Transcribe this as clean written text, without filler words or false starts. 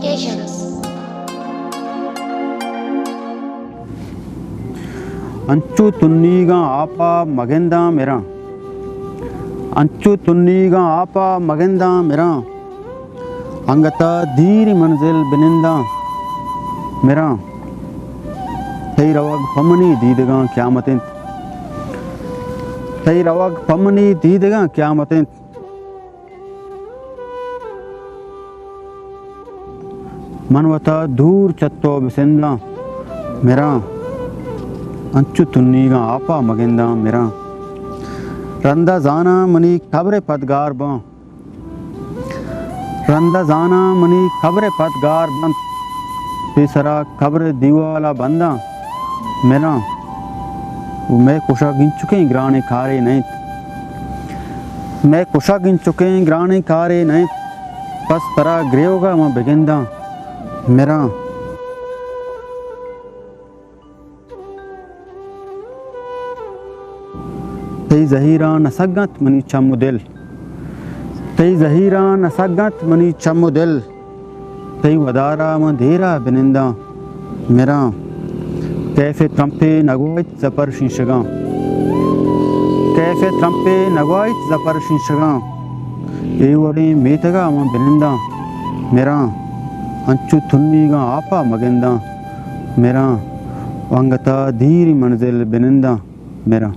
Notifications. ಅಂಚು ತುನ್ನೀಗ ಆಪ ಮಗೆಂದ ಮೆರ ಅಂಚು ತುನ್ನೀಗ ಆಪ ಮಗೆಂದ ಮೆರ ಅಂಗತ ದೀರಿ ಮಂಜಿಲ್ ಬಿನಿಂದ ಮೆರ ತೈ ರವಾಗ ಪಮನಿ ದೀದಗ ಕ್ಯಾಮತಿಂತ್ ತೈ ರವಾಗ ಪಮನಿ ದೀದಗ ಕ್ಯಾಮತಿಂತ್ मनवत दूर चत्तो बिसेंदा मेरा अंचु तुन्नीगा आपा मगेंदा मेरा रंदा जाना मनी खबरे पदगार बा रंदा जाना मनी खबरे पदगार बंद तीसरा खबर दीवाला बंदा मेरा मैं कुशा गिन चुके ग्राने खारे नहीं मैं कुशा गिन चुके ग्राने खारे नहीं बस तरा ग्रेहोगा मैं बेगेंदा मेरा तई जहीरा नसगत मनी चमुदिल तई जहीरा नसगत मनी चमुदिल तई वदारा मधेरा बिनिंदा मेरा कैफे त्रंपे नगवाइत जपर शीशगा कैफे त्रंपे नगवाइत जपर शीशगा ये वड़ी मेतगा म बिनिंदा मेरा अंचु तुन्नीगा आपा मगेंदा मेरा वंगता धीरी मंजिल बिनिंदा मेरा।